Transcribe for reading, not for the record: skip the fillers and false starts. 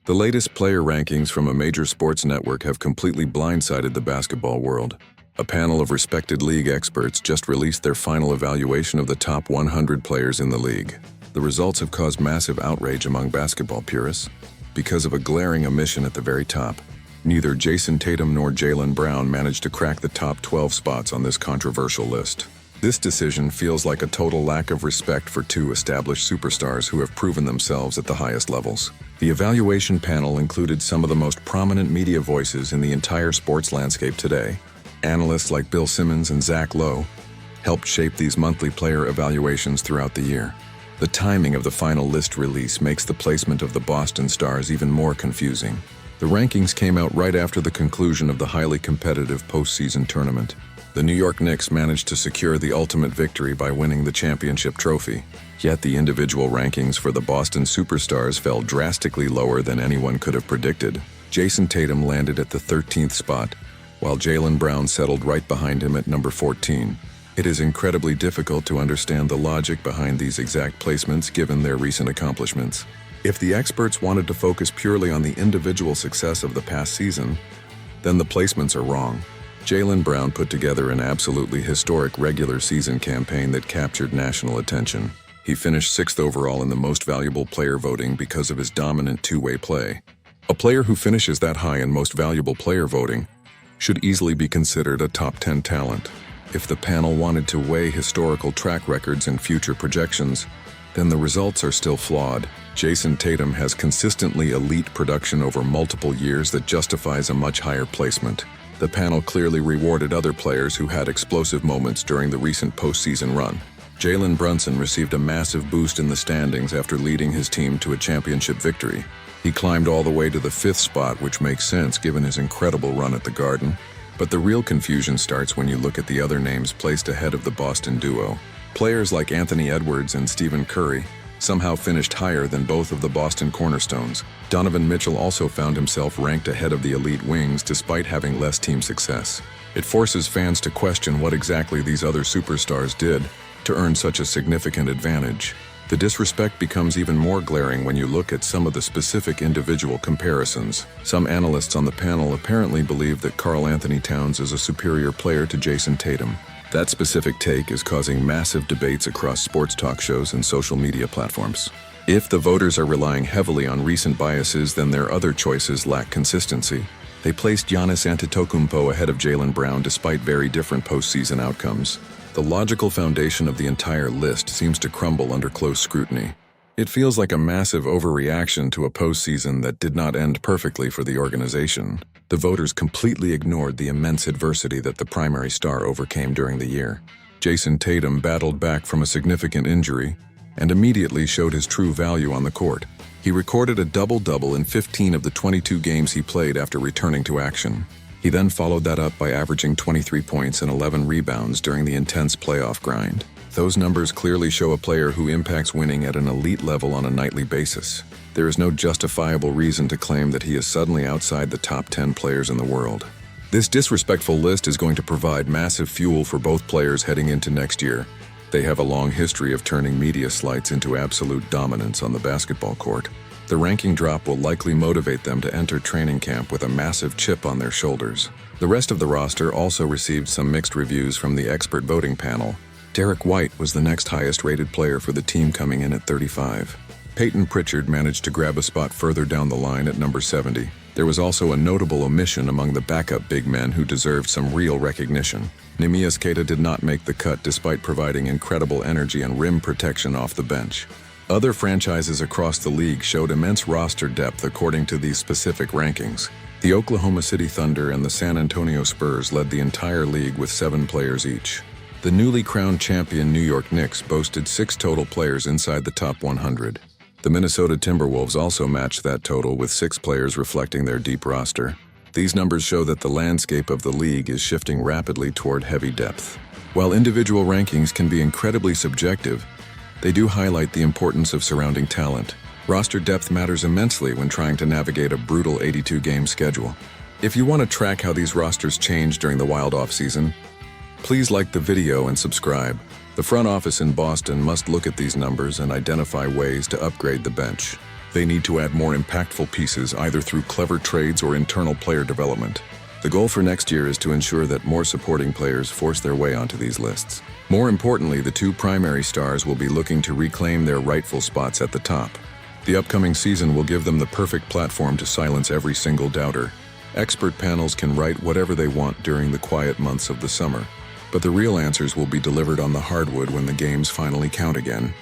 The latest player rankings from a major sports network have completely blindsided the basketball world. A panel of respected league experts just released their final evaluation of the top 100 players in the league. The results have caused massive outrage among basketball purists because of a glaring omission at the very top. Neither Jayson Tatum nor Jaylen Brown managed to crack the top 12 spots on this controversial list. This decision feels like a total lack of respect for two established superstars who have proven themselves at the highest levels. The evaluation panel included some of the most prominent media voices in the entire sports landscape today. Analysts like Bill Simmons and Zach Lowe helped shape these monthly player evaluations throughout the year. The timing of the final list release makes the placement of the Boston Stars even more confusing. The rankings came out right after the conclusion of the highly competitive postseason tournament. The New York Knicks managed to secure the ultimate victory by winning the championship trophy. Yet the individual rankings for the Boston superstars fell drastically lower than anyone could have predicted. Jayson Tatum landed at the 13th spot, while Jaylen Brown settled right behind him at number 14. It is incredibly difficult to understand the logic behind these exact placements given their recent accomplishments. If the experts wanted to focus purely on the individual success of the past season, then the placements are wrong. Jaylen Brown put together an absolutely historic regular season campaign that captured national attention. He finished 6th overall in the most valuable player voting because of his dominant two-way play. A player who finishes that high in most valuable player voting should easily be considered a top 10 talent. If the panel wanted to weigh historical track records and future projections, then the results are still flawed. Jayson Tatum has consistently elite production over multiple years that justifies a much higher placement. The panel clearly rewarded other players who had explosive moments during the recent postseason run. Jalen Brunson received a massive boost in the standings after leading his team to a championship victory. He climbed all the way to the 5th spot, which makes sense given his incredible run at the Garden. But the real confusion starts when you look at the other names placed ahead of the Boston duo. Players like Anthony Edwards and Stephen Curry somehow finished higher than both of the Boston cornerstones. Donovan Mitchell also found himself ranked ahead of the elite wings despite having less team success. It forces fans to question what exactly these other superstars did to earn such a significant advantage. The disrespect becomes even more glaring when you look at some of the specific individual comparisons. Some analysts on the panel apparently believe that Karl Anthony Towns is a superior player to Jayson Tatum. That specific take is causing massive debates across sports talk shows and social media platforms. If the voters are relying heavily on recent biases, then their other choices lack consistency. They placed Giannis Antetokounmpo ahead of Jaylen Brown despite very different postseason outcomes. The logical foundation of the entire list seems to crumble under close scrutiny. It feels like a massive overreaction to a postseason that did not end perfectly for the organization. The voters completely ignored the immense adversity that the primary star overcame during the year. Jayson Tatum battled back from a significant injury and immediately showed his true value on the court. He recorded a double-double in 15 of the 22 games he played after returning to action. He then followed that up by averaging 23 points and 11 rebounds during the intense playoff grind. Those numbers clearly show a player who impacts winning at an elite level on a nightly basis. There is no justifiable reason to claim that he is suddenly outside the top 10 players in the world. This disrespectful list is going to provide massive fuel for both players heading into next year. They have a long history of turning media slights into absolute dominance on the basketball court. The ranking drop will likely motivate them to enter training camp with a massive chip on their shoulders. The rest of the roster also received some mixed reviews from the expert voting panel. Derek White was the next highest-rated player for the team, coming in at 35. Peyton Pritchard managed to grab a spot further down the line at number 70. There was also a notable omission among the backup big men who deserved some real recognition. Neemias Queta did not make the cut despite providing incredible energy and rim protection off the bench. Other franchises across the league showed immense roster depth according to these specific rankings. The Oklahoma City Thunder and the San Antonio Spurs led the entire league with 7 players each. The newly crowned champion New York Knicks boasted 6 total players inside the top 100. The Minnesota Timberwolves also matched that total with 6 players reflecting their deep roster. These numbers show that the landscape of the league is shifting rapidly toward heavy depth. While individual rankings can be incredibly subjective, they do highlight the importance of surrounding talent. Roster depth matters immensely when trying to navigate a brutal 82-game schedule. If you want to track how these rosters change during the wild offseason, please like the video and subscribe. The front office in Boston must look at these numbers and identify ways to upgrade the bench. They need to add more impactful pieces either through clever trades or internal player development. The goal for next year is to ensure that more supporting players force their way onto these lists. More importantly, the two primary stars will be looking to reclaim their rightful spots at the top. The upcoming season will give them the perfect platform to silence every single doubter. Expert panels can write whatever they want during the quiet months of the summer, but the real answers will be delivered on the hardwood when the games finally count again.